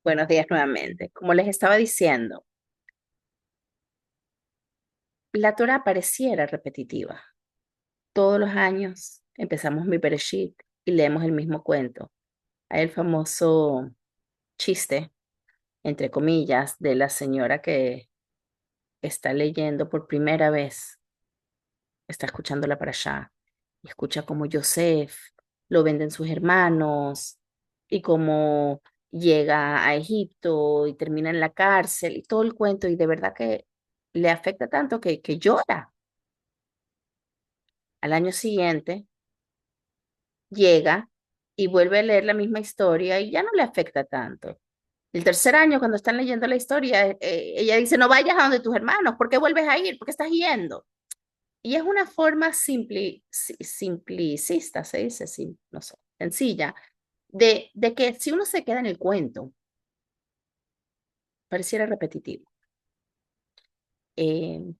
Buenos días nuevamente. Como les estaba diciendo, la Torah pareciera repetitiva. Todos los años empezamos mi Bereshit y leemos el mismo cuento. Hay el famoso chiste, entre comillas, de la señora que está leyendo por primera vez, está escuchando la parashá y escucha cómo Yosef lo venden sus hermanos y cómo llega a Egipto y termina en la cárcel y todo el cuento y de verdad que le afecta tanto que llora. Al año siguiente llega y vuelve a leer la misma historia y ya no le afecta tanto. El tercer año, cuando están leyendo la historia, ella dice, no vayas a donde tus hermanos, ¿por qué vuelves a ir? ¿Por qué estás yendo? Y es una forma simplicista, se dice, no sé, sencilla, de que si uno se queda en el cuento, pareciera repetitivo. Eh,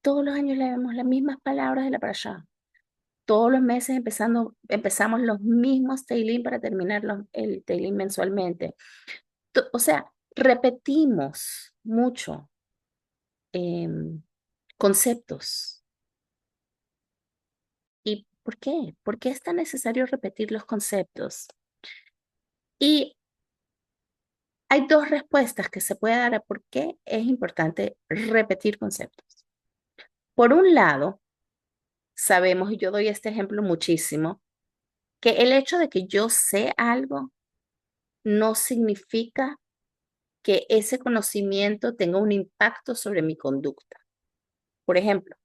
todos los años leemos las mismas palabras de la parashá. Todos los meses empezamos los mismos Teilim para terminar el Teilim mensualmente. O sea, repetimos mucho conceptos. ¿Y por qué? ¿Por qué es tan necesario repetir los conceptos? Y hay dos respuestas que se puede dar a por qué es importante repetir conceptos. Por un lado, sabemos, y yo doy este ejemplo muchísimo, que el hecho de que yo sé algo no significa que ese conocimiento tenga un impacto sobre mi conducta. Por ejemplo,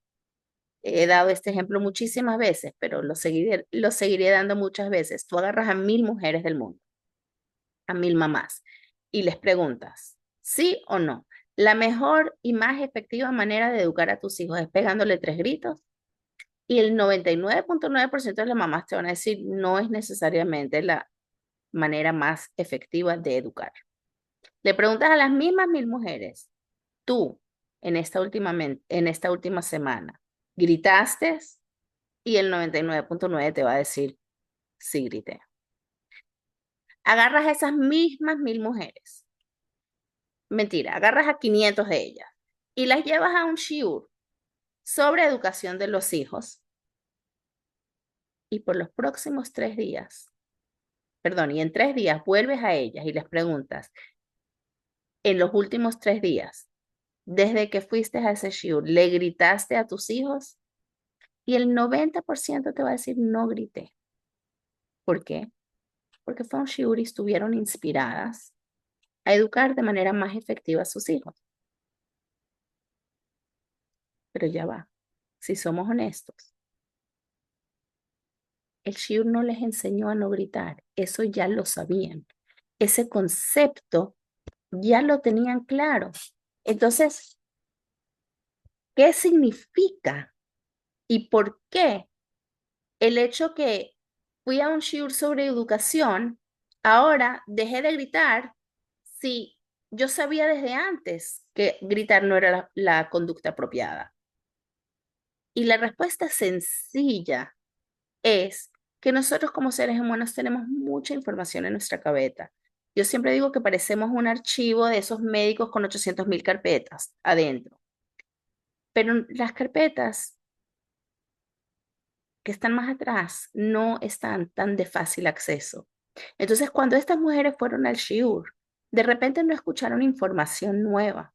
he dado este ejemplo muchísimas veces, pero lo seguiré dando muchas veces. Tú agarras a 1000 mujeres del mundo, a 1000 mamás, y les preguntas, ¿sí o no? La mejor y más efectiva manera de educar a tus hijos es pegándole 3 gritos. Y el 99.9% de las mamás te van a decir, no es necesariamente la manera más efectiva de educar. Le preguntas a las mismas 1000 mujeres, tú en esta última semana gritaste y el 99.9 te va a decir, sí, grité. Agarras a esas mismas 1000 mujeres, mentira, agarras a 500 de ellas y las llevas a un shiur sobre educación de los hijos y por los próximos 3 días, perdón, y en 3 días vuelves a ellas y les preguntas, en los últimos 3 días, desde que fuiste a ese shiur, ¿le gritaste a tus hijos? Y el 90% te va a decir, no grité. ¿Por qué? Porque fue un shiur y estuvieron inspiradas a educar de manera más efectiva a sus hijos. Pero ya va, si somos honestos, el shiur no les enseñó a no gritar, eso ya lo sabían. Ese concepto ya lo tenían claro. Entonces, ¿qué significa y por qué el hecho que fui a un shiur sobre educación, ahora dejé de gritar si yo sabía desde antes que gritar no era la conducta apropiada? Y la respuesta sencilla es que nosotros como seres humanos tenemos mucha información en nuestra cabeza. Yo siempre digo que parecemos un archivo de esos médicos con 800.000 carpetas adentro, pero las carpetas que están más atrás no están tan de fácil acceso. Entonces, cuando estas mujeres fueron al shiur, de repente no escucharon información nueva,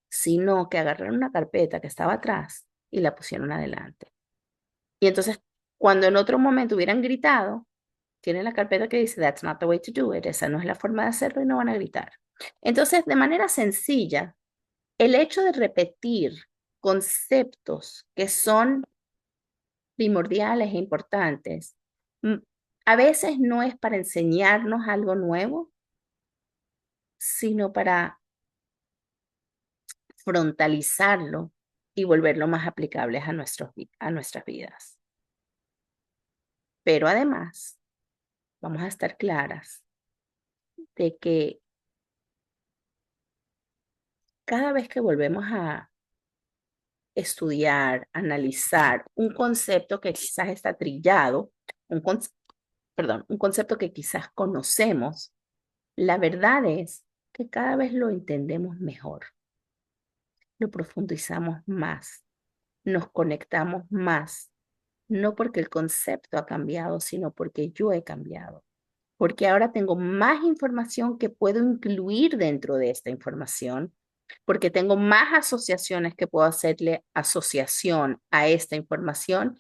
sino que agarraron una carpeta que estaba atrás y la pusieron adelante. Y entonces, cuando en otro momento hubieran gritado, tienen la carpeta que dice, That's not the way to do it, esa no es la forma de hacerlo y no van a gritar. Entonces, de manera sencilla, el hecho de repetir conceptos que son primordiales e importantes, mm, a veces no es para enseñarnos algo nuevo, sino para frontalizarlo y volverlo más aplicables a nuestras vidas. Pero además, vamos a estar claras de que cada vez que volvemos a estudiar, analizar un concepto que quizás está trillado, un, perdón, un concepto que quizás conocemos, La verdad es que cada vez lo entendemos mejor, lo profundizamos más, nos conectamos más, no porque el concepto ha cambiado, sino porque yo he cambiado, porque ahora tengo más información que puedo incluir dentro de esta información, porque tengo más asociaciones que puedo hacerle asociación a esta información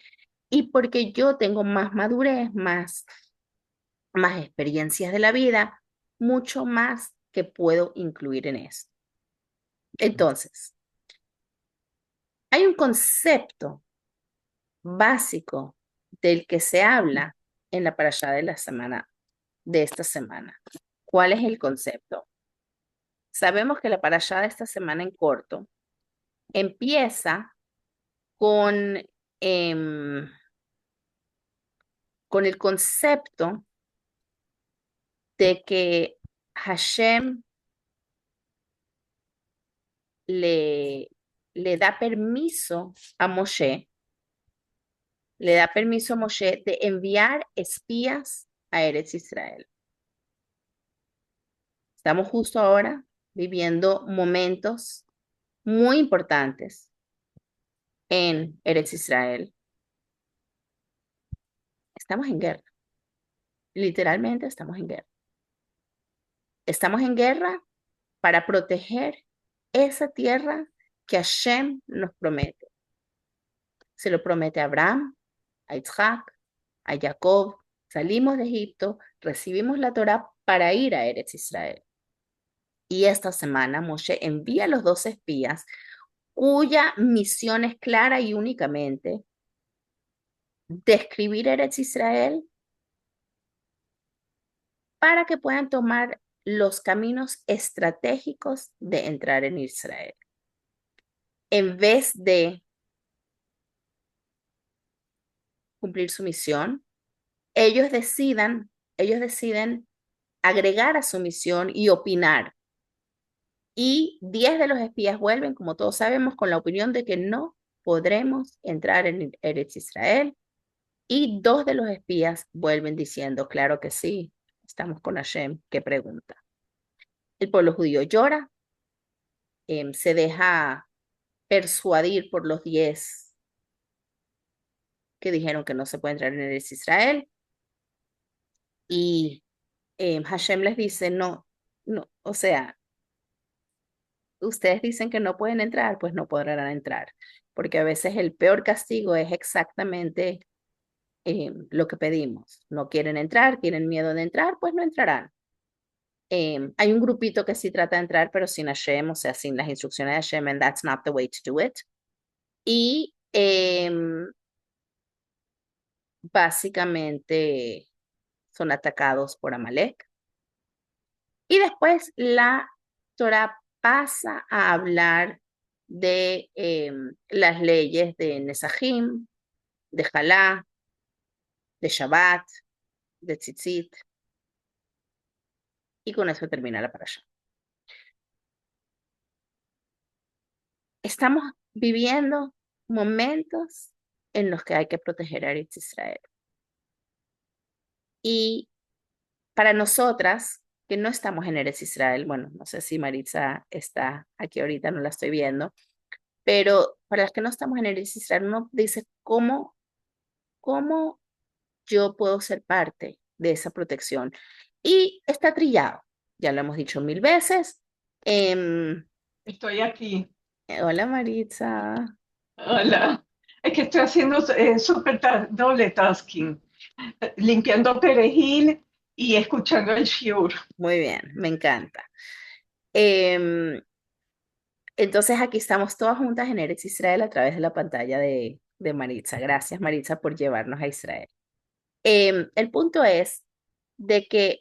y porque yo tengo más madurez, más experiencias de la vida, mucho más que puedo incluir en esto. Entonces, hay un concepto básico del que se habla en la parashá de la semana, de esta semana. ¿Cuál es el concepto? Sabemos que la parashá de esta semana en corto empieza con, em, con el concepto de que Hashem le, le da permiso a Moshe, le da permiso a Moshe de enviar espías a Eretz Israel. Estamos justo ahora viviendo momentos muy importantes en Eretz Israel. Estamos en guerra, literalmente estamos en guerra. Estamos en guerra para proteger esa tierra que Hashem nos promete. Se lo promete a Abraham, a Isaac, a Jacob. Salimos de Egipto, recibimos la Torá para ir a Eretz Israel. Y esta semana Moshe envía a los 12 espías cuya misión es clara y únicamente describir Eretz Israel para que puedan tomar los caminos estratégicos de entrar en Israel. En vez de cumplir su misión, ellos deciden agregar a su misión y opinar. Y 10 de los espías vuelven, como todos sabemos, con la opinión de que no podremos entrar en Eretz Israel. Y 2 de los espías vuelven diciendo, claro que sí, estamos con Hashem, ¿qué pregunta? El pueblo judío llora, se deja persuadir por los 10 que dijeron que no se puede entrar en Eretz Israel. Y Hashem les dice, no, no, o sea, ustedes dicen que no pueden entrar, pues no podrán entrar, porque a veces el peor castigo es exactamente lo que pedimos. No quieren entrar, tienen miedo de entrar, pues no entrarán. Hay un grupito que sí trata de entrar, pero sin Hashem, o sea, sin las instrucciones de Hashem, and that's not the way to do it. Y básicamente son atacados por Amalek. Y después la Torah pasa a hablar de las leyes de Nesajim, de Jalá, de Shabbat, de Tzitzit, y con eso termina la parasha. Estamos viviendo momentos en los que hay que proteger a Eretz Israel. Y para nosotras, que no estamos en Eretz Israel, bueno, no sé si Maritza está aquí ahorita, no la estoy viendo, pero para las que no estamos en Eretz Israel, uno dice, ¿cómo yo puedo ser parte de esa protección? Y está trillado, ya lo hemos dicho 1000 veces. Estoy aquí. Hola Maritza. Hola. Es que estoy haciendo doble tasking, limpiando perejil y escuchando el shiur. Muy bien, me encanta. Em, entonces aquí estamos todas juntas en Eretz Israel a través de la pantalla de Maritza. Gracias Maritza por llevarnos a Israel. El punto es de que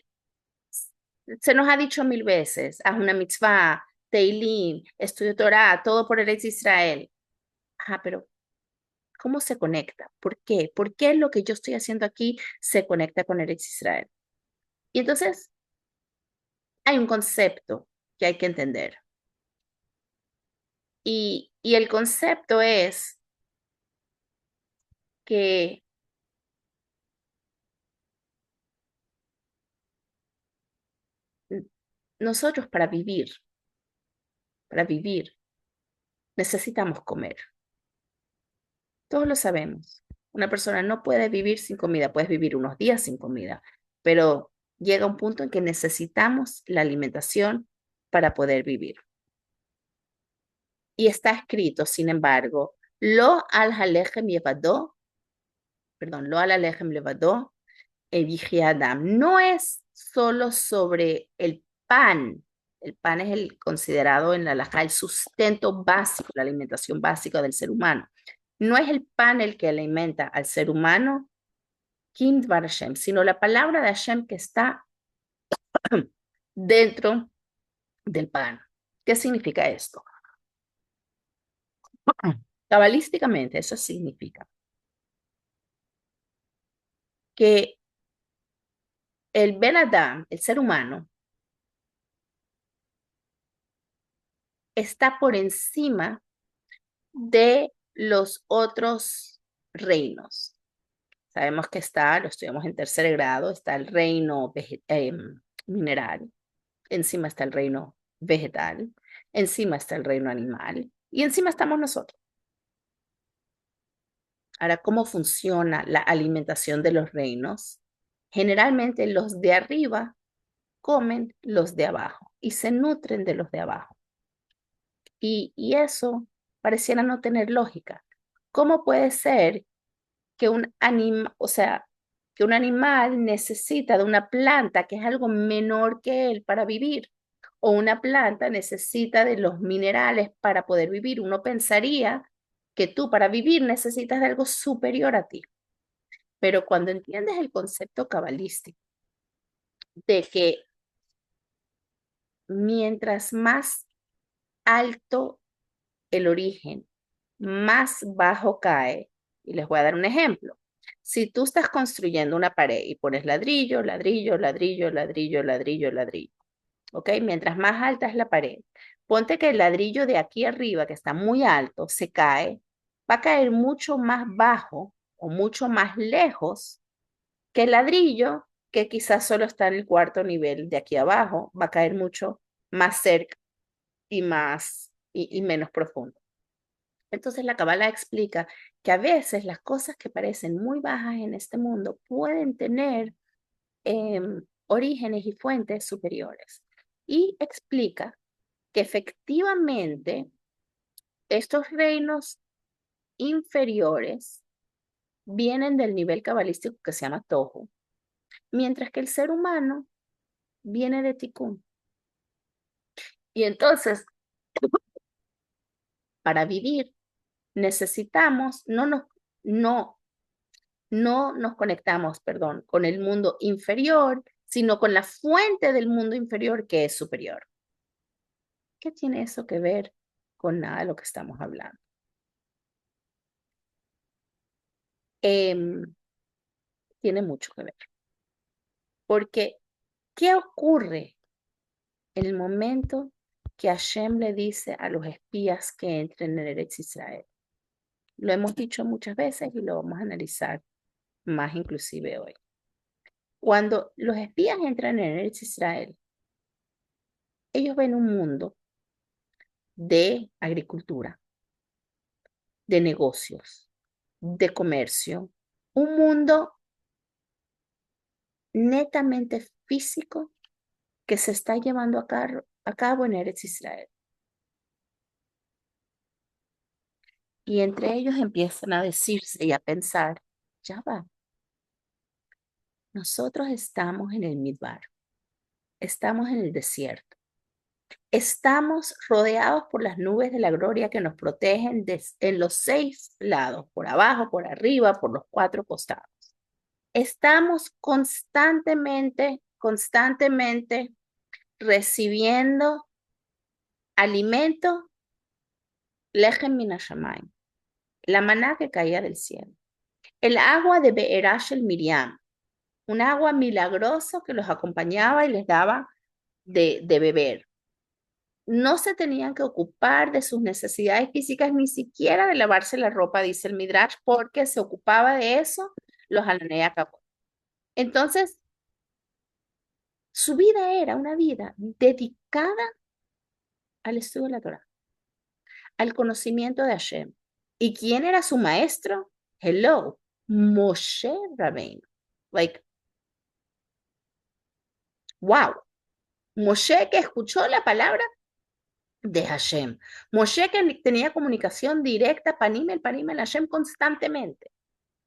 se nos ha dicho 1000 veces, haz una mitzvah, Teilim, estudio Torah, todo por Eretz Israel. Ajá, pero ¿cómo se conecta? ¿Por qué? ¿Por qué lo que yo estoy haciendo aquí se conecta con Eretz Israel? Y entonces hay un concepto que hay que entender. Y el concepto es que nosotros para vivir, necesitamos comer. Todos lo sabemos. Una persona no puede vivir sin comida, puedes vivir unos días sin comida, pero llega un punto en que necesitamos la alimentación para poder vivir. Y está escrito, sin embargo, lo al halechem yevadó, perdón, lo al halechem levadó, Adam. No es solo sobre el pan. El pan es el considerado en la halajá el sustento básico, la alimentación básica del ser humano. No es el pan el que alimenta al ser humano, Kim Dvar Hashem, sino la palabra de Hashem que está dentro del pan. ¿Qué significa esto? Cabalísticamente, eso significa que el Ben Adam, el ser humano, está por encima de los otros reinos. Sabemos que está, lo estudiamos en tercer grado, está el reino mineral, encima está el reino vegetal, encima está el reino animal y encima estamos nosotros. Ahora, ¿cómo funciona la alimentación de los reinos? Generalmente los de arriba comen los de abajo y se nutren de los de abajo. Y eso pareciera no tener lógica. ¿Cómo puede ser que un animal, o sea, que un animal necesita de una planta que es algo menor que él para vivir? O una planta necesita de los minerales para poder vivir. Uno pensaría que tú para vivir necesitas de algo superior a ti. Pero cuando entiendes el concepto cabalístico de que mientras más alto el origen, más bajo cae. Y les voy a dar un ejemplo. Si tú estás construyendo una pared y pones ladrillo, ladrillo, ladrillo, ladrillo, ladrillo, ladrillo, ¿ok? Mientras más alta es la pared, ponte que el ladrillo de aquí arriba, que está muy alto, se cae, va a caer mucho más bajo o mucho más lejos que el ladrillo que quizás solo está en el cuarto nivel de aquí abajo, va a caer mucho más cerca y y menos profundo. Entonces la Kabbalah explica que a veces las cosas que parecen muy bajas en este mundo pueden tener orígenes y fuentes superiores. Y explica que efectivamente estos reinos inferiores vienen del nivel cabalístico que se llama Tohu, mientras que el ser humano viene de Tikkun. Y entonces, para vivir, necesitamos, no no nos conectamos, perdón, con el mundo inferior, sino con la fuente del mundo inferior que es superior. ¿Qué tiene eso que ver con nada de lo que estamos hablando? Tiene mucho que ver. Porque, ¿qué ocurre en el momento que Hashem le dice a los espías que entren en Eretz Israel? Lo hemos dicho muchas veces y lo vamos a analizar más inclusive hoy. Cuando los espías entran en Eretz Israel, ellos ven un mundo de agricultura, de negocios, de comercio, un mundo netamente físico que se está llevando a cabo en Eretz Israel. Y entre ellos empiezan a decirse y a pensar, ya va, nosotros estamos en el Midbar, estamos en el desierto, estamos rodeados por las nubes de la gloria que nos protegen en los 6 lados, por abajo, por arriba, por los 4 costados. Estamos constantemente recibiendo alimento, lechem min hashamayim, la maná que caía del cielo. El agua de Be'erash el Miriam, un agua milagrosa que los acompañaba y les daba de beber. No se tenían que ocupar de sus necesidades físicas, ni siquiera de lavarse la ropa, dice el Midrash, porque se ocupaba de eso los Hananea Entonces, su vida era una vida dedicada al estudio de la Torah, al conocimiento de Hashem. ¿Y quién era su maestro? Hello, Moshe Rabbeinu. Like, wow. Moshe que escuchó la palabra de Hashem. Moshe que tenía comunicación directa, panim el Hashem constantemente.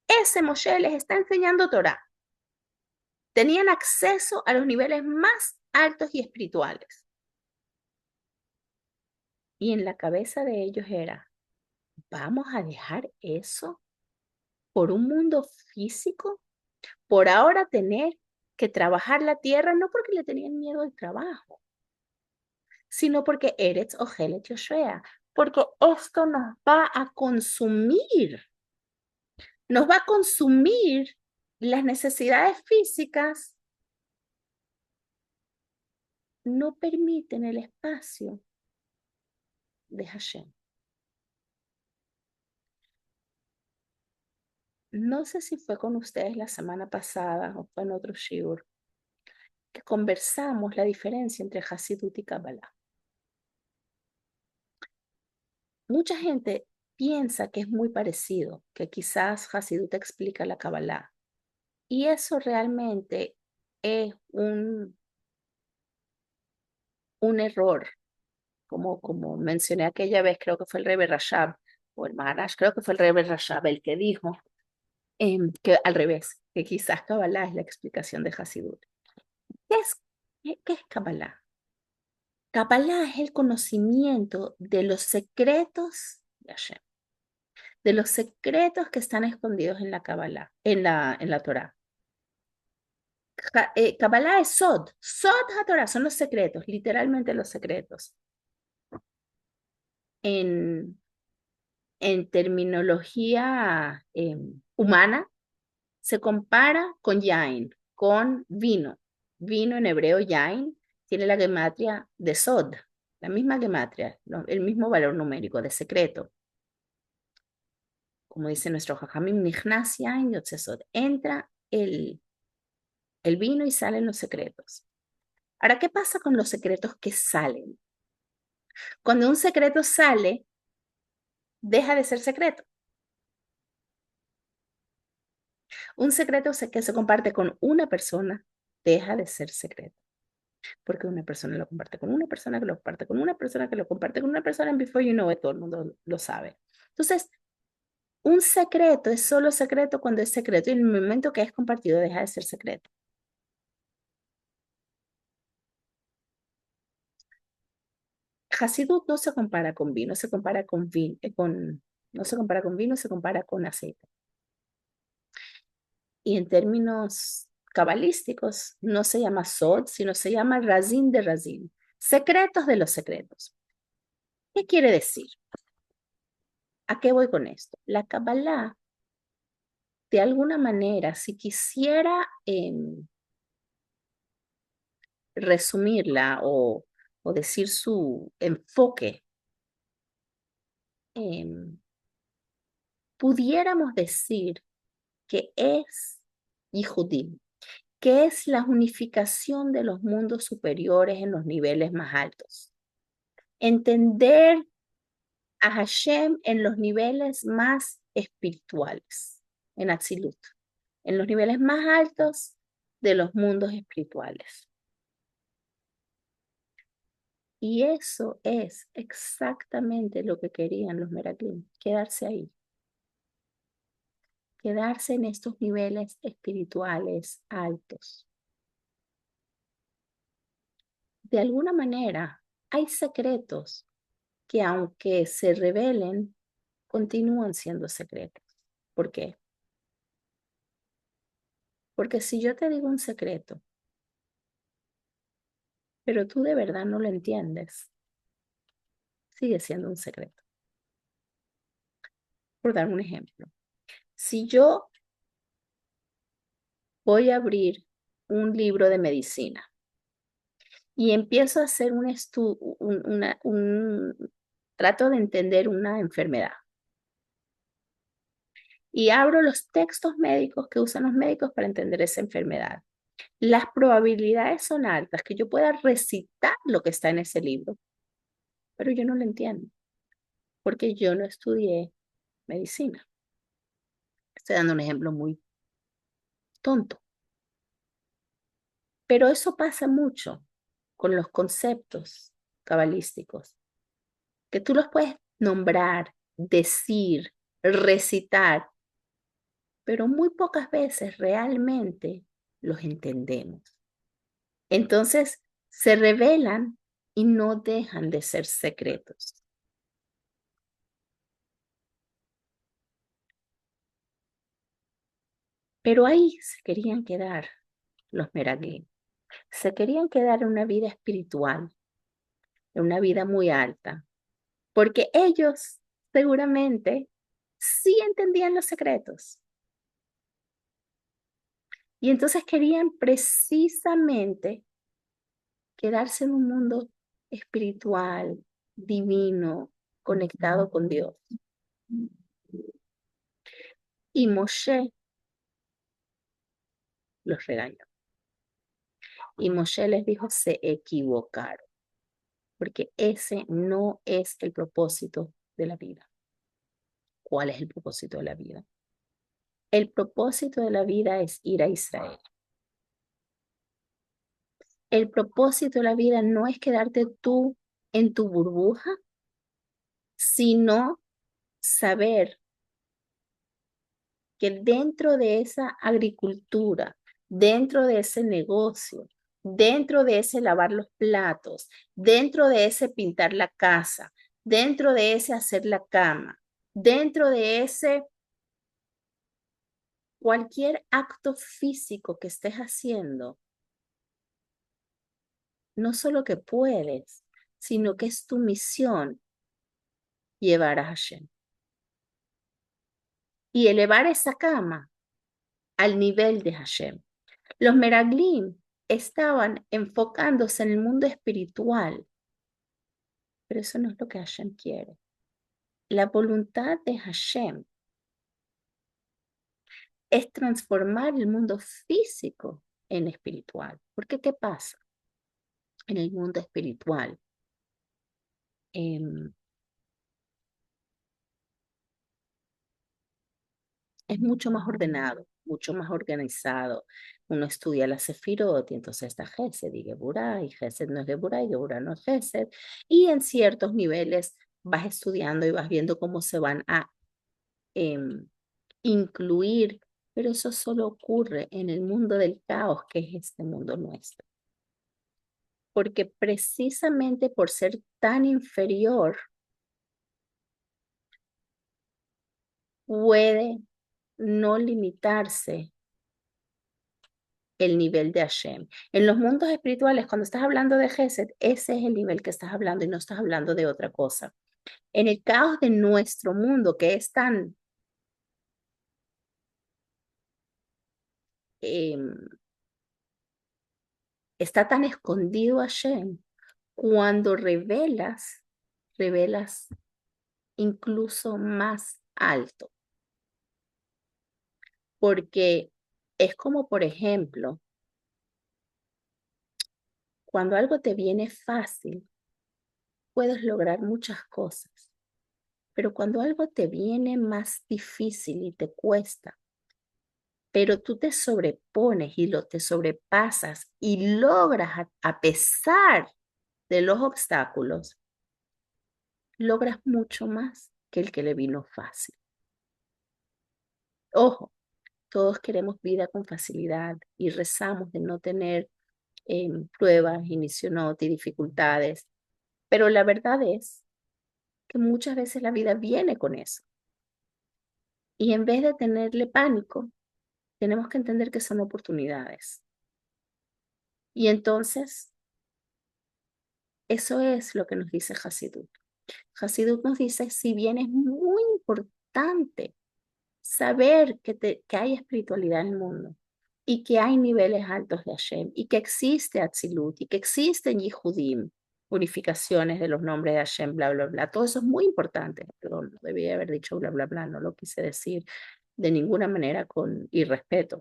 Ese Moshe les está enseñando Torah. Tenían acceso a los niveles más altos y espirituales. Y en la cabeza de ellos era, ¿vamos a dejar eso por un mundo físico? Por ahora tener que trabajar la tierra, no porque le tenían miedo al trabajo, sino porque Eretz Ohelet Yoshua, porque esto nos va a consumir las necesidades físicas, no permiten el espacio de Hashem. No sé si fue con ustedes la semana pasada o fue en otro shiur, que conversamos la diferencia entre Hasidut y Kabbalah. Mucha gente piensa que es muy parecido, que quizás Hasidut explica la Kabbalah. Y eso realmente es un error, como mencioné aquella vez, creo que fue el Rebbe Rashab, o el Maharaj, creo que fue el Rebbe Rashab el que dijo que al revés, que quizás Kabbalah es la explicación de Hasidut. ¿Qué es Kabbalah? Kabbalah es el conocimiento de los secretos de Hashem, de los secretos que están escondidos en la Kabbalah, en la Torah. Kabbalah es Sod. Sod HaTorah son los secretos, literalmente los secretos. En, en terminología humana, se compara con yain, con vino. Vino en hebreo yain tiene la gematria de Sod, la misma gematria, el mismo valor numérico de secreto. Como dice nuestro Jajamim, Nichnas yain yotze Sod. Entra el vino y salen los secretos. Ahora, ¿qué pasa con los secretos que salen? Cuando un secreto sale, deja de ser secreto. Un secreto que se comparte con una persona deja de ser secreto. Porque una persona lo comparte con una persona que lo comparte con una persona que lo comparte con una persona, and before you know it, todo el mundo lo sabe. Entonces, un secreto es solo secreto cuando es secreto y en el momento que es compartido deja de ser secreto. Hasidut no se compara con vino, se compara no se compara con vino, se compara con aceite. Y en términos cabalísticos, no se llama Sod, sino se llama Razin de Razin, secretos de los secretos. ¿Qué quiere decir? ¿A qué voy con esto? La Kabbalah, de alguna manera, si quisiera resumirla o decir su enfoque, pudiéramos decir que es Yihudim, que es la unificación de los mundos superiores en los niveles más altos. Entender a Hashem en los niveles más espirituales, en Atzilut, en los niveles más altos de los mundos espirituales. Y eso es exactamente lo que querían los Meraglim, quedarse ahí, quedarse en estos niveles espirituales altos. De alguna manera, hay secretos que aunque se revelen, continúan siendo secretos. ¿Por qué? Porque si yo te digo un secreto, pero tú de verdad no lo entiendes, sigue siendo un secreto. Por dar un ejemplo, si yo voy a abrir un libro de medicina y empiezo a hacer trato de entender una enfermedad y abro los textos médicos que usan los médicos para entender esa enfermedad. Las probabilidades son altas que yo pueda recitar lo que está en ese libro, pero yo no lo entiendo, porque yo no estudié medicina. Estoy dando un ejemplo muy tonto, pero eso pasa mucho con los conceptos cabalísticos, que tú los puedes nombrar, decir, recitar, pero muy pocas veces realmente los entendemos. Entonces se revelan y no dejan de ser secretos. Pero ahí se querían quedar los Meraglim. Se querían quedar en una vida espiritual, en una vida muy alta, porque ellos seguramente sí entendían los secretos. Y entonces querían precisamente quedarse en un mundo espiritual, divino, conectado con Dios. Y Moshe los regañó. Y Moshe les dijo, se equivocaron, porque ese no es el propósito de la vida. ¿Cuál es el propósito de la vida? El propósito de la vida es ir a Israel. El propósito de la vida no es quedarte tú en tu burbuja, sino saber que dentro de esa agricultura, dentro de ese negocio, dentro de ese lavar los platos, dentro de ese pintar la casa, dentro de ese hacer la cama, dentro de ese cualquier acto físico que estés haciendo, no solo que puedes, sino que es tu misión llevar a Hashem y elevar esa cama al nivel de Hashem. Los Meraglim estaban enfocándose en el mundo espiritual, pero eso no es lo que Hashem quiere. La voluntad de Hashem es transformar el mundo físico en espiritual. Porque ¿qué pasa en el mundo espiritual? Eh, es mucho más ordenado, mucho más organizado. Uno estudia la Sefirot y entonces está Gesed y Geburah, y Gesed no es Geburah y Geburah no es Gesed. Y en ciertos niveles vas estudiando y vas viendo cómo se van a eh, incluir, pero eso solo ocurre en el mundo del caos, que es este mundo nuestro. Porque precisamente por ser tan inferior, puede no limitarse el nivel de Hashem. En los mundos espirituales, cuando estás hablando de Gesed, ese es el nivel que estás hablando y no estás hablando de otra cosa. En el caos de nuestro mundo, que es tan eh, está tan escondido Hashem, cuando revelas, revelas incluso más alto, porque es como, por ejemplo, cuando algo te viene fácil, puedes lograr muchas cosas, pero cuando algo te viene más difícil y te cuesta, pero tú te sobrepones y te sobrepasas y logras a pesar de los obstáculos, logras mucho más que el que le vino fácil. Ojo, todos queremos vida con facilidad y rezamos de no tener pruebas, inicio y dificultades, pero la verdad es que muchas veces la vida viene con eso. Y en vez de tenerle pánico, tenemos que entender que son oportunidades. Y entonces, eso es lo que nos dice Hasidut. Hasidut nos dice, si bien es muy importante saber que hay espiritualidad en el mundo y que hay niveles altos de Hashem y que existe Atzilut y que existen Yihudim, unificaciones de los nombres de Hashem, bla, bla, bla. Todo eso es muy importante. Perdón, no debía haber dicho bla, bla, bla. No lo quise decir de ninguna manera con irrespeto.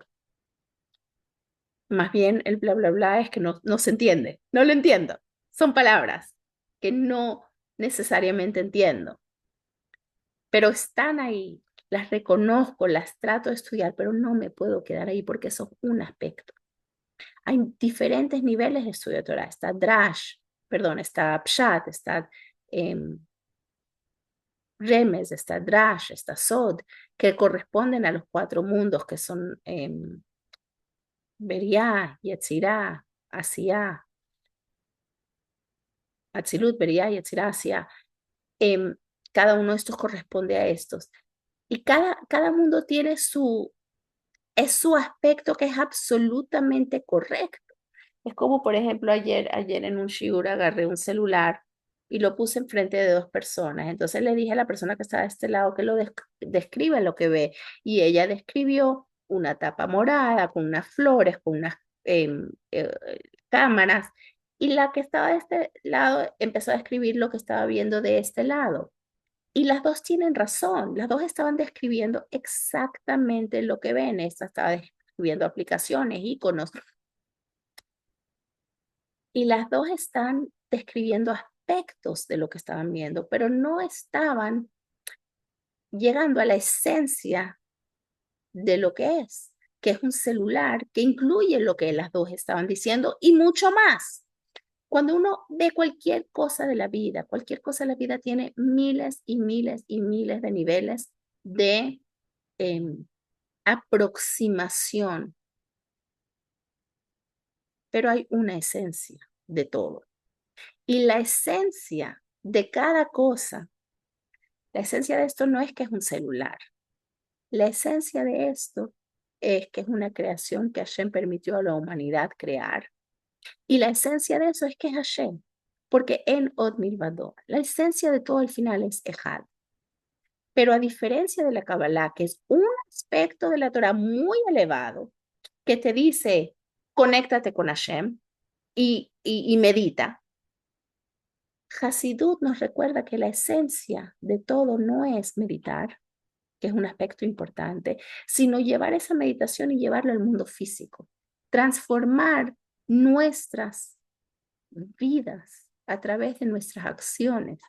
Más bien el bla, bla, bla es que no se entiende. No lo entiendo. Son palabras que no necesariamente entiendo, pero están ahí. Las reconozco, las trato de estudiar, pero no me puedo quedar ahí porque eso es un aspecto. Hay diferentes niveles de estudio de Torah. Está Drash, perdón, está Pshat, está Remes, está Drash, está Sod, que corresponden a los cuatro mundos que son Beriah, Yetzirah, Asiah, Atzilut, Beriah, Yetzirah, Asiah. Em, cada uno de estos corresponde a estos. Y cada mundo tiene es su aspecto que es absolutamente correcto. Es como, por ejemplo, ayer en un shiur agarré un celular y lo puse enfrente de dos personas. Entonces le dije a la persona que estaba de este lado que lo describa lo que ve. Y ella describió una tapa morada con unas flores, con unas cámaras. Y la que estaba de este lado empezó a describir lo que estaba viendo de este lado. Y las dos tienen razón, las dos estaban describiendo exactamente lo que ven. Esta estaba describiendo aplicaciones, iconos, y las dos están describiendo aspectos de lo que estaban viendo, pero no estaban llegando a la esencia de lo que es un celular que incluye lo que las dos estaban diciendo y mucho más. Cuando uno ve cualquier cosa de la vida, cualquier cosa de la vida tiene miles y miles y miles de niveles de eh, aproximación, pero hay una esencia de todo. Y la esencia de cada cosa, la esencia de esto no es que es un celular. La esencia de esto es que es una creación que Hashem permitió a la humanidad crear. Y la esencia de eso es que es Hashem. Porque en Od Milvado, la esencia de todo al final es Ejad. Pero a diferencia de la Kabbalah, que es un aspecto de la Torah muy elevado, que te dice, conéctate con Hashem y medita. Hasidut nos recuerda que la esencia de todo no es meditar, que es un aspecto importante, sino llevar esa meditación y llevarlo al mundo físico, transformar nuestras vidas a través de nuestras acciones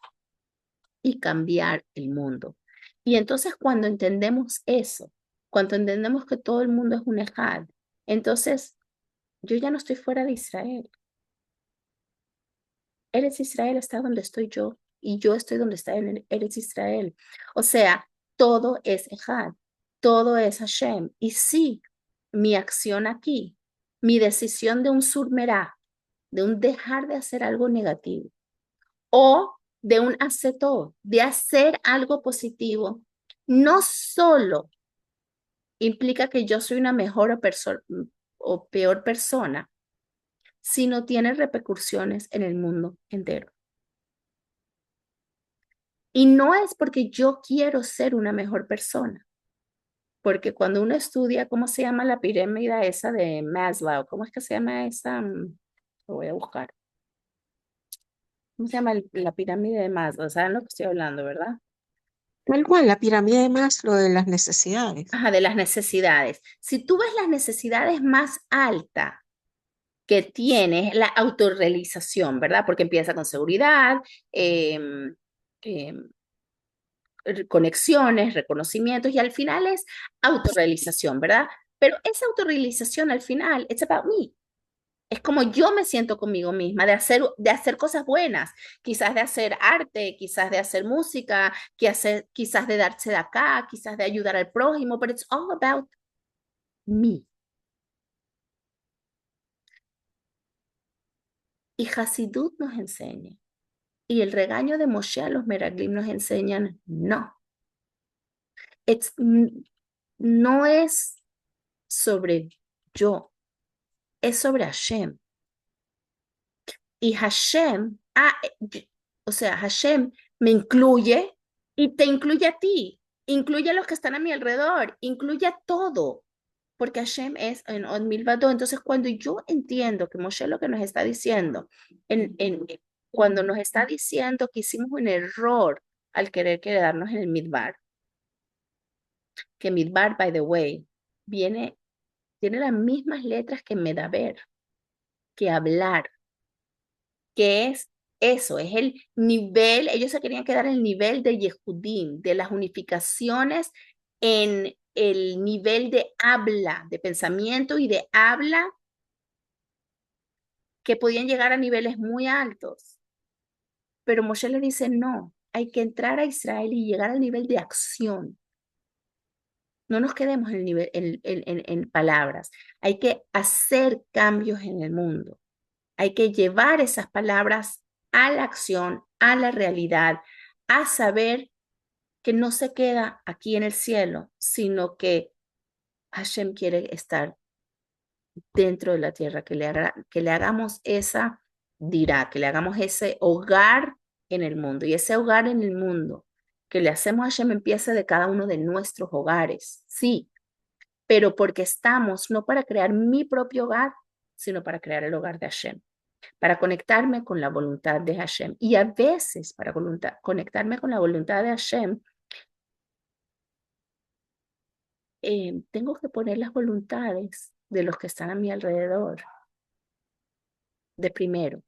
y cambiar el mundo. Y entonces cuando entendemos eso, cuando entendemos que todo el mundo es un ejad, entonces yo ya no estoy fuera de Israel. Eretz Israel está donde estoy yo y yo estoy donde está Eretz Israel. O sea, todo es Ejad, todo es Hashem. Y sí, mi acción aquí, mi decisión de un surmerá, de un dejar de hacer algo negativo o de un todo, de hacer algo positivo, no solo implica que yo soy una mejor o peor persona, sino tiene repercusiones en el mundo entero. Y no es porque yo quiero ser una mejor persona, porque cuando uno estudia, ¿cómo se llama la pirámide esa de Maslow? ¿Cómo es que se llama esa? Lo voy a buscar. ¿Cómo se llama la pirámide de Maslow? ¿Saben lo que estoy hablando, verdad? Tal cual, la pirámide de Maslow de las necesidades. Ajá, de las necesidades. Si tú ves las necesidades más altas que tienes, la autorrealización, ¿verdad? Porque empieza con seguridad, em, em, conexiones, reconocimientos y al final es autorrealización, ¿verdad? Pero esa autorrealización al final, it's about me. Es como yo me siento conmigo misma, de hacer cosas buenas, quizás de hacer arte, quizás de hacer música, quizás de darse de acá, quizás de ayudar al prójimo, but it's all about me. Y Hasidut nos enseña, y el regaño de Moshe a los Meraglim nos enseñan, no, it's, no es sobre yo, es sobre Hashem. Y Hashem, o sea, Hashem me incluye y te incluye a ti, incluye a los que están a mi alrededor, incluye a todo, porque Hashem es en Od Milvado. Entonces, cuando yo entiendo que Moshe lo que nos está diciendo, cuando nos está diciendo que hicimos un error al querer quedarnos en el Midbar, que Midbar, by the way, viene tiene las mismas letras que medaber, que hablar, que es eso, es el nivel, ellos se querían quedar en el nivel de Yehudim, de las unificaciones en el nivel de habla, de pensamiento y de habla que podían llegar a niveles muy altos. Pero Moshe le dice, no, hay que entrar a Israel y llegar al nivel de acción. No nos quedemos en, el nivel, en palabras. Hay que hacer cambios en el mundo. Hay que llevar esas palabras a la acción, a la realidad, a saber que no se queda aquí en el cielo, sino que Hashem quiere estar dentro de la tierra, que le hagamos esa dirá, que le hagamos ese hogar en el mundo. Y ese hogar en el mundo que le hacemos a Hashem empieza de cada uno de nuestros hogares, sí, pero porque estamos no para crear mi propio hogar, sino para crear el hogar de Hashem, para conectarme con la voluntad de Hashem. Y a veces para conectarme con la voluntad de Hashem, tengo que poner las voluntades de los que están a mi alrededor de primero.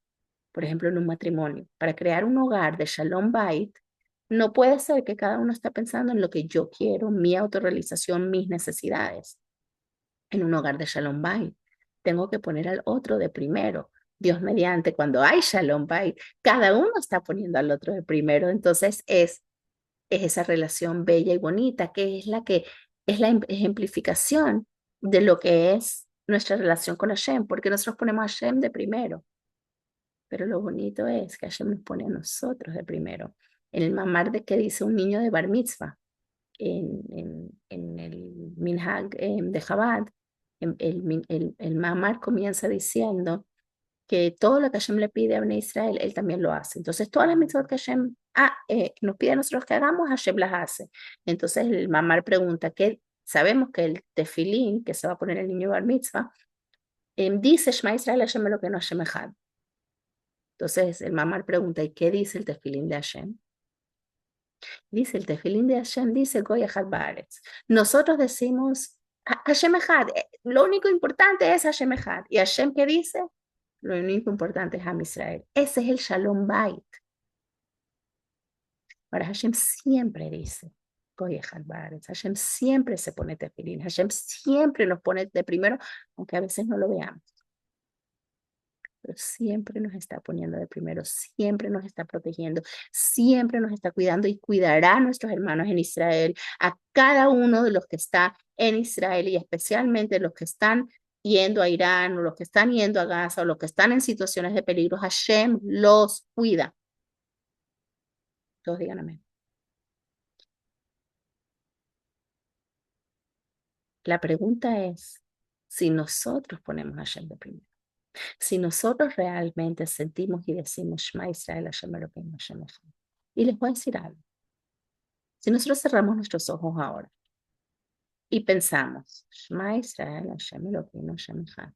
Por ejemplo, en un matrimonio, para crear un hogar de Shalom Bait, no puede ser que cada uno está pensando en lo que yo quiero, mi autorrealización, mis necesidades. En un hogar de Shalom Bait, tengo que poner al otro de primero. Dios mediante, cuando hay Shalom Bait, cada uno está poniendo al otro de primero. Entonces es esa relación bella y bonita, que es la ejemplificación de lo que es nuestra relación con Hashem, porque nosotros ponemos a Hashem de primero. Pero lo bonito es que Hashem nos pone a nosotros de primero. En el mamar de que dice un niño de Bar Mitzvah, en el Minhag de Chabad, el mamar comienza diciendo que todo lo que Hashem le pide a Bnei Israel, él también lo hace. Entonces, todas las mitzvot que Hashem nos pide a nosotros que hagamos, Hashem las hace. Entonces, el mamar pregunta, ¿qué? Sabemos que el tefilín que se va a poner el niño Bar Mitzvah, dice Shema Israel Hashem lo que no Hashem Echad. Entonces el mamar pregunta, ¿y qué dice el tefilín de Hashem? Dice el tefilín de Hashem, dice Goy Echad Baaretz. Nosotros decimos Hashem Echad, lo único importante es Hashem Echad. ¿Y Hashem qué dice? Lo único importante es Am Israel. Ese es el Shalom Bait. Ahora Hashem siempre dice Goy Echad Baaretz. Hashem siempre se pone tefilín. Hashem siempre nos pone de primero, aunque a veces no lo veamos. Pero siempre nos está poniendo de primero, siempre nos está protegiendo, siempre nos está cuidando y cuidará a nuestros hermanos en Israel, a cada uno de los que está en Israel y especialmente los que están yendo a Irán o los que están yendo a Gaza o los que están en situaciones de peligro. Hashem los cuida. Todos digan amén. La pregunta es si nosotros ponemos a Hashem de primero. Si nosotros realmente sentimos y decimos Shema Israel, Hashem Elokeinu, Hashem Echad. Y les voy a decir algo. Si nosotros cerramos nuestros ojos ahora y pensamos, Shema Israel, Hashem Elokeinu, Hashem Echad,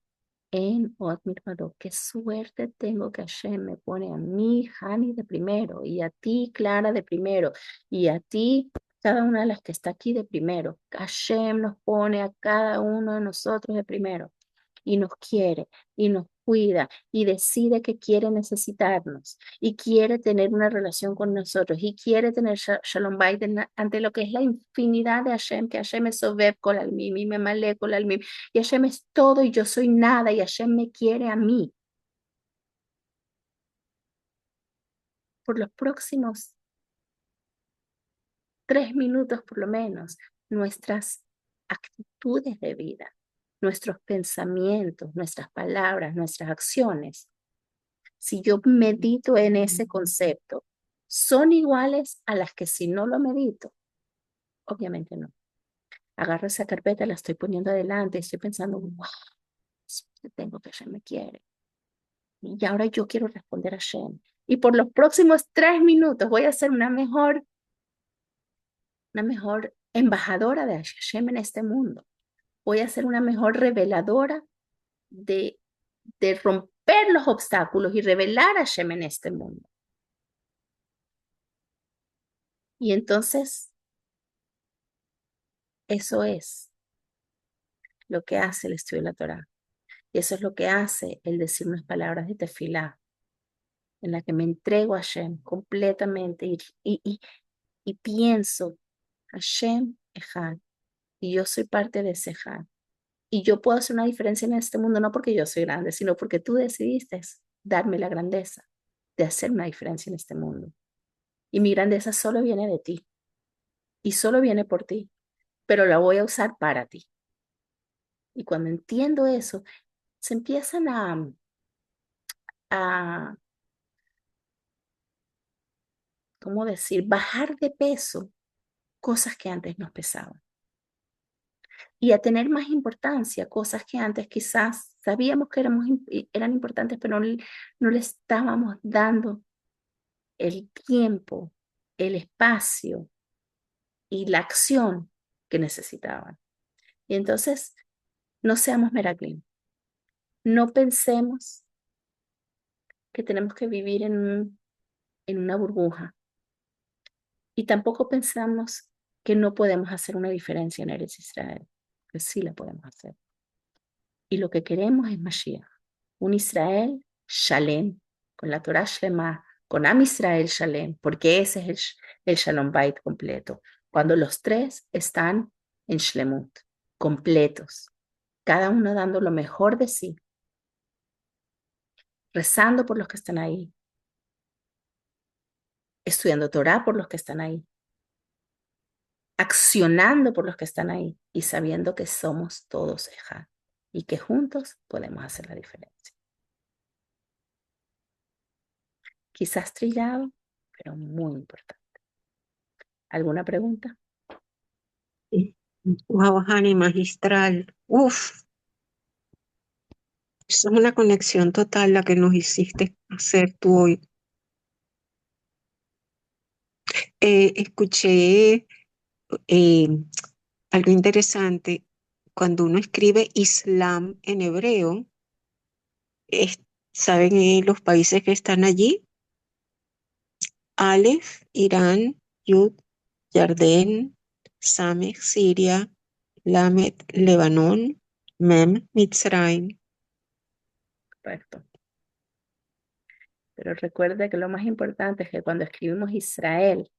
en Ot Milvado, qué suerte tengo que Hashem me pone a mí, Hani, de primero, y a ti, Clara, de primero, y a ti, cada una de las que está aquí de primero. Hashem nos pone a cada uno de nosotros de primero y nos quiere y nos cuida y decide que quiere necesitarnos y quiere tener una relación con nosotros y quiere tener Shalom Bait ante lo que es la infinidad de Hashem, que Hashem es Sobev Kol Almim y Memale Kol Almim y Hashem es todo y yo soy nada y Hashem me quiere a mí. Por los próximos 3 minutos por lo menos, nuestras actitudes de vida, nuestros pensamientos, nuestras palabras, nuestras acciones, si yo medito en ese concepto, ¿son iguales a las que si no lo medito? Obviamente no. Agarro esa carpeta, la estoy poniendo adelante, estoy pensando, wow, tengo que Hashem me quiere. Y ahora yo quiero responder a Hashem. Y por los próximos 3 minutos voy a ser una mejor embajadora de Hashem en este mundo. Voy a ser una mejor reveladora de, de romper los obstáculos y revelar a Hashem en este mundo. Y entonces, eso es lo que hace el estudio de la Torá. Y eso es lo que hace el decir unas palabras de tefilá, en la que me entrego a Hashem completamente y pienso, Hashem Ejad, y yo soy parte de ese Ejad. Y yo puedo hacer una diferencia en este mundo, no porque yo soy grande, sino porque tú decidiste darme la grandeza de hacer una diferencia en este mundo. Y mi grandeza solo viene de ti y solo viene por ti, pero la voy a usar para ti. Y cuando entiendo eso, se empiezan a ¿cómo decir?, bajar de peso cosas que antes nos pesaban y a tener más importancia cosas que antes quizás sabíamos que eran importantes, pero no le estábamos dando el tiempo, el espacio y la acción que necesitaban. Y entonces, no seamos Meraglim. No pensemos que tenemos que vivir en una burbuja. Y tampoco pensamos que no podemos hacer una diferencia en Eretz Israel, que sí la podemos hacer. Y lo que queremos es Mashiach, un Israel Shalem, con la Torah Shlema, con Am Israel Shalem, porque ese es el Shalom Bait completo. Cuando los tres están en Shlemut, completos, cada uno dando lo mejor de sí, rezando por los que están ahí, estudiando Torah por los que están ahí, accionando por los que están ahí y sabiendo que somos todos Ejad y que juntos podemos hacer la diferencia. Quizás trillado, pero muy importante. ¿Alguna pregunta? Wow, Hani, magistral. Uf, es una conexión total la que nos hiciste hacer tú hoy. Escuché eh, algo interesante. Cuando uno escribe Islam en hebreo, es- ¿saben los países que están allí? Aleph, Irán, Yud, Yardén, Sameh, Siria, Lamed, Lebanón, Mem, Mitzrayim. Correcto. Pero recuerda que lo más importante es que cuando escribimos Israel,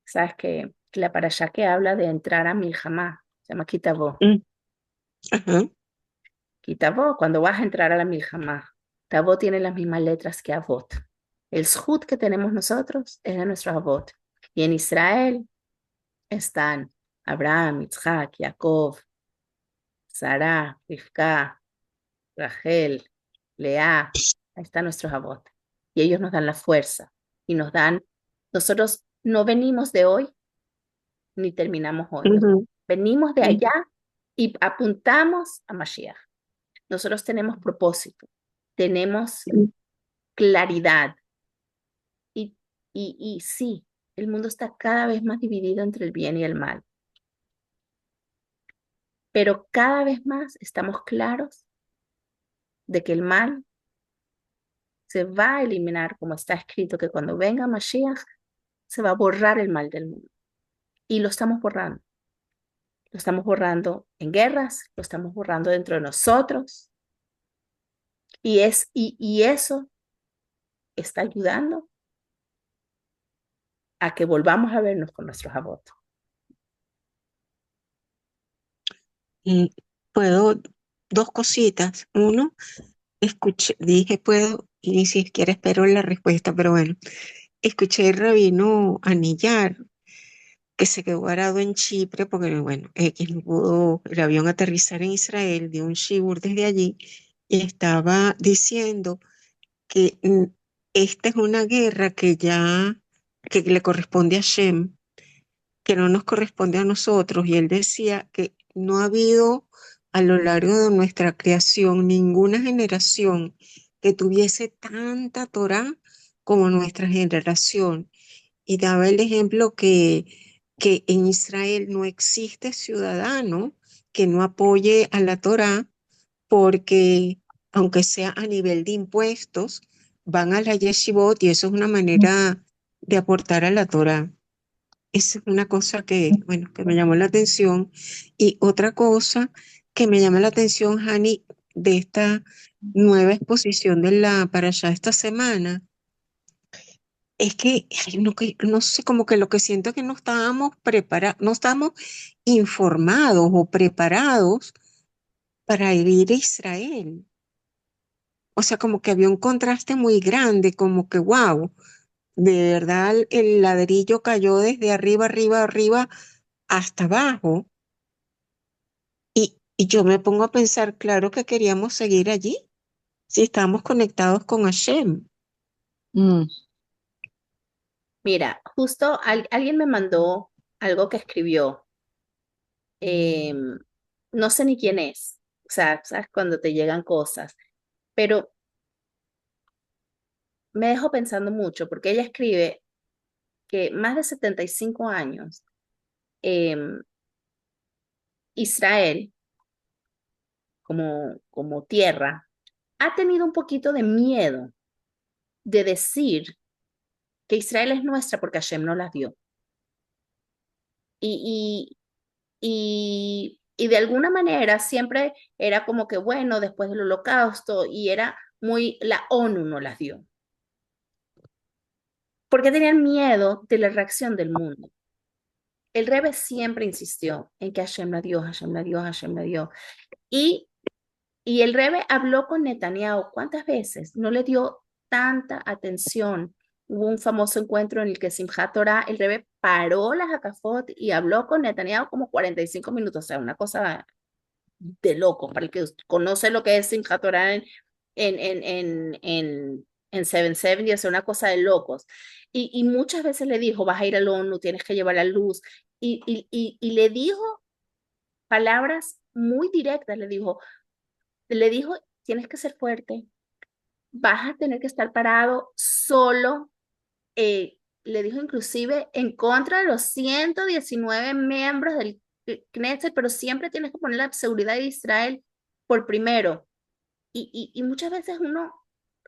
sabes que la parashá que habla de entrar a Milhamá, se llama Kitabó. Mm, ajá, Kitabó, cuando vas a entrar a la Milhamá, Tabó tiene las mismas letras que Avot. El Zhut que tenemos nosotros es de nuestro Avot. Y en Israel están Abraham, Isaac, Jacob, Sarah, Rivka, Rachel, Lea, ahí están nuestros Avot. Y ellos nos dan la fuerza y nos dan, nosotros no venimos de hoy ni terminamos hoy, ujú, venimos de ujú. allá y apuntamos a Mashiach. Nosotros tenemos propósito, tenemos claridad y, y sí, el mundo está cada vez más dividido entre el bien y el mal, pero cada vez más estamos claros de que el mal se va a eliminar, como está escrito, que cuando venga Mashiach se va a borrar el mal del mundo. Y lo estamos borrando. Lo estamos borrando en guerras, lo estamos borrando dentro de nosotros. Y eso está ayudando a que volvamos a vernos con nuestros abortos. Y puedo, dos cositas. Uno, escuché, dije puedo, y ni siquiera espero la respuesta, pero bueno, escuché el rabino Anillar, que se quedó varado en Chipre, porque bueno, X no pudo el avión aterrizar en Israel, dio un shibur desde allí, y estaba diciendo que esta es una guerra que ya, que le corresponde a Shem, que no nos corresponde a nosotros. Y él decía que no ha habido a lo largo de nuestra creación ninguna generación que tuviese tanta Torah como nuestra generación. Y daba el ejemplo que en Israel no existe ciudadano que no apoye a la Torah porque, aunque sea a nivel de impuestos, van a la yeshivot y eso es una manera de aportar a la Torah. esa es una cosa que, bueno, que me llamó la atención. Y otra cosa que me llama la atención, Hani, de esta nueva exposición de la para allá esta semana, es que, ay, no, no sé, como que lo que siento es que no estábamos preparados, no estábamos informados o preparados para ir a Israel. O sea, como que había un contraste muy grande, como que, wow, de verdad el ladrillo cayó desde arriba, arriba, arriba hasta abajo. Y yo me pongo a pensar, claro que queríamos seguir allí, si estábamos conectados con Hashem. Mm, Mira, justo alguien me mandó algo que escribió. em, no sé ni quién es. O sea, sabes cuando te llegan cosas, pero me dejó pensando mucho porque ella escribe que más de 75 años, em, Israel como tierra ha tenido un poquito de miedo de decir que Israel es nuestra porque Hashem no las dio. Y, y de alguna manera siempre era como que, bueno, después del holocausto, y era muy, la ONU no las dio, porque tenían miedo de la reacción del mundo. El Rebbe siempre insistió en que Hashem la dio, Hashem la dio, Hashem la dio. Y, y el Rebbe habló con Netanyahu, ¿cuántas veces? No le dio tanta atención. Hubo un famoso encuentro en el que Simchat Torah, el Rebbe paró la Hakafot y habló con Netanyahu como 45 minutos, o sea, una cosa de loco, para el que conoce lo que es Simchat Torah en 770, es una cosa de locos. Y muchas veces le dijo, vas a ir al ONU, tienes que llevar la luz. Y le dijo palabras muy directas, le dijo, tienes que ser fuerte, vas a tener que estar parado solo. Le dijo inclusive en contra de los 119 miembros del Knesset, pero siempre tienes que poner la seguridad de Israel por primero. Y muchas veces uno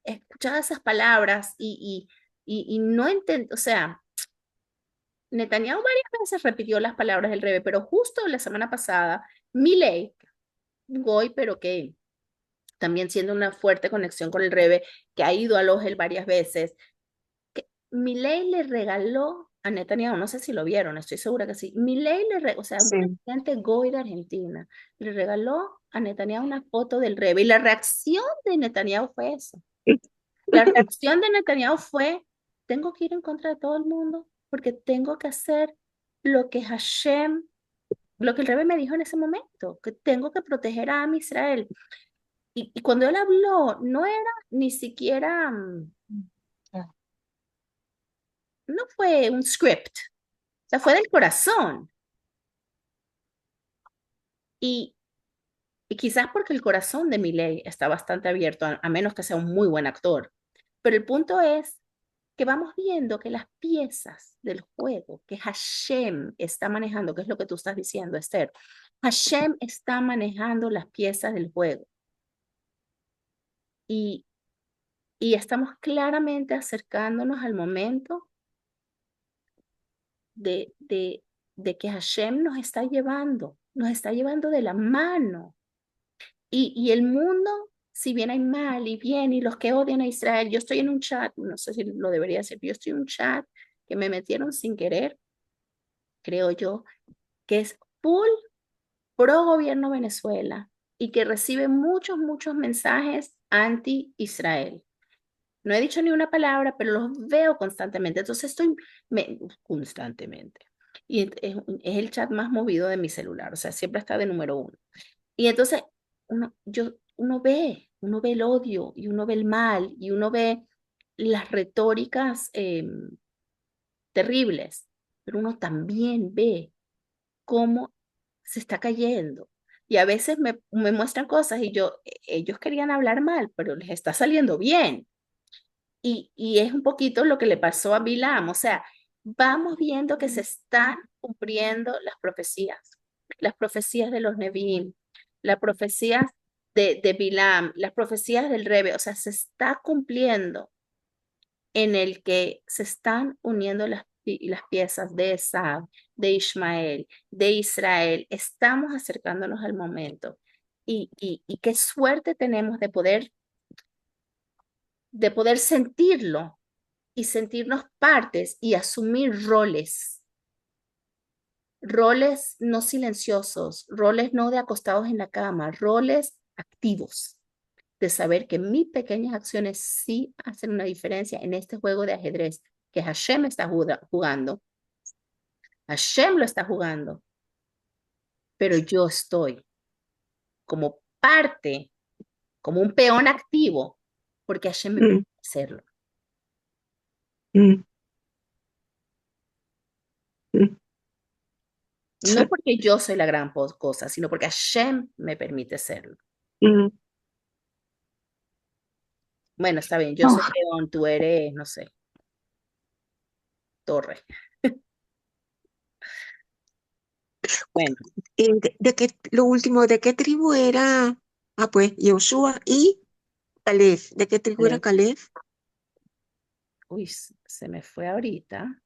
escuchaba esas palabras y no entiende, o sea, Netanyahu varias veces repitió las palabras del Rebbe, pero justo la semana pasada, Milei, Goy, pero que también siendo una fuerte conexión con el Rebbe, que ha ido a Ojel varias veces, Milei le regaló a Netanyahu, no sé si lo vieron, estoy segura que sí. Milei o sea, un Sí. presidente Goy de Argentina, le regaló a Netanyahu una foto del Rebbe y la reacción de Netanyahu fue eso. La reacción de Netanyahu fue, tengo que ir en contra de todo el mundo porque tengo que hacer lo que Hashem, lo que el Rebbe me dijo en ese momento, que tengo que proteger a Am Israel. Y cuando él habló, no era ni siquiera, no fue un script, o sea, fue del corazón. Y, y quizás porque el corazón de Milei está bastante abierto, a menos que sea un muy buen actor. Pero el punto es que vamos viendo que las piezas del juego que Hashem está manejando, que es lo que tú estás diciendo, Esther, Hashem está manejando las piezas del juego y, y estamos claramente acercándonos al momento de, de, de que Hashem nos está llevando de la mano. Y el mundo, si bien hay mal y bien, y los que odian a Israel, yo estoy en un chat, no sé si lo debería hacer, yo estoy en un chat que me metieron sin querer, creo yo, que es full pro gobierno Venezuela y que recibe muchos, muchos mensajes anti-Israel. No he dicho ni una palabra, pero los veo constantemente. Entonces constantemente. Y es el chat más movido de mi celular, o sea, siempre está de número uno. Y entonces uno ve el odio y uno ve el mal y uno ve las retóricas terribles, pero uno también ve cómo se está cayendo. Y a veces me muestran cosas y ellos querían hablar mal, pero les está saliendo bien. Y es un poquito lo que le pasó a Bilam, o sea, vamos viendo que se están cumpliendo las profecías de los Nevi'im, las profecías de Bilam, las profecías del Rebe, o sea, se está cumpliendo en el que se están uniendo y las piezas de Esab, de Ismael, de Israel. Estamos acercándonos al momento. Y qué suerte tenemos de poder sentirlo y sentirnos partes y asumir roles no silenciosos, roles no de acostados en la cama, roles activos, de saber que mis pequeñas acciones sí hacen una diferencia en este juego de ajedrez que Hashem está jugando. Hashem lo está jugando, pero yo estoy como parte, como un peón activo, porque Hashem me mm, permite hacerlo. mm, mm. No Sí, porque yo soy la gran cosa, sino porque Hashem me permite serlo. mm. Bueno, está bien, yo soy Oh, peón, tú eres, no sé, torre. Bueno, ¿y lo último, de qué tribu era? Ah, pues, Yoshua y Caleb. ¿De qué tribu era vale. Caleb? Uy, se me fue ahorita.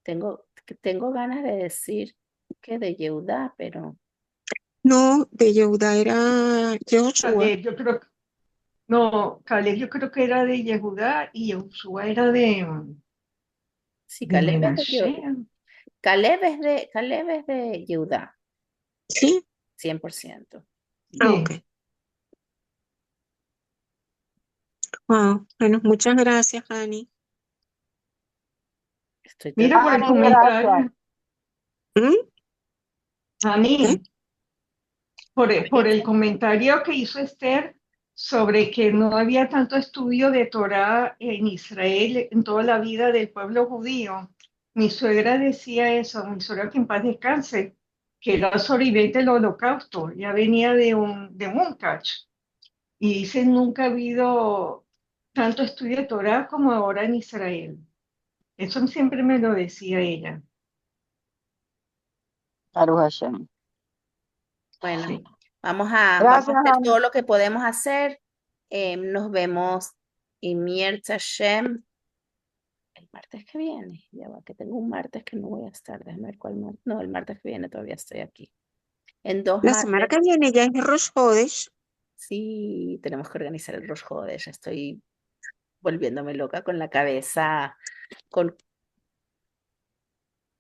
Tengo ganas de decir que de Yehudá, pero No, de Yehuda era Joshua. Caleb, yo creo, no, Caleb yo creo que era de Yehudá y Josué era sí, de Menashe. Caleb es de Yehudá, ¿Sí? 100%. Ah, Sí. ok. Wow. Bueno, muchas gracias, Ani. Estoy Mira tratando. por el Ani, gracias. comentario, ¿Mm? ¿Qué? Ani, por el Dice, comentario que hizo Esther sobre que no había tanto estudio de Torah en Israel en toda la vida del pueblo judío. Mi suegra decía eso, mi suegra que en paz descanse, que era sobreviviente del holocausto, ya venía de Munkach, y dice nunca ha habido tanto estudio de Torah como ahora en Israel. Eso siempre me lo decía ella. Baruch Hashem. bueno, Sí. vamos a Gracias, hacer Ani. todo lo que podemos hacer. Nos vemos en Mirza Shem el martes que viene. Ya va, que tengo un martes que no voy a estar. Déjame ver cuál martes. No, el martes que viene todavía estoy aquí. En dos La semana martes, que viene ya es Rosh Hodesh. sí, tenemos que organizar el Rosh Hodesh. Estoy volviéndome loca con la cabeza, con,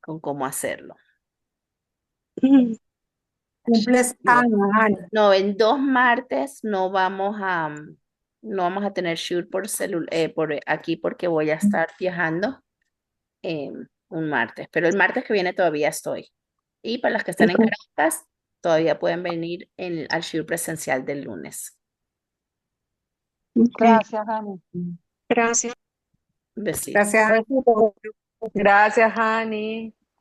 con cómo hacerlo. Mm, Cumples Mira, años, Ani. no, en dos martes no vamos a tener shoot por aquí porque voy a estar viajando un martes, pero el martes que viene todavía estoy. Y para las que están en ok, Caracas, todavía pueden venir al shoot presencial del lunes. ok. Gracias, Ani. Gracias. Besitos. Gracias. Gracias, Ani.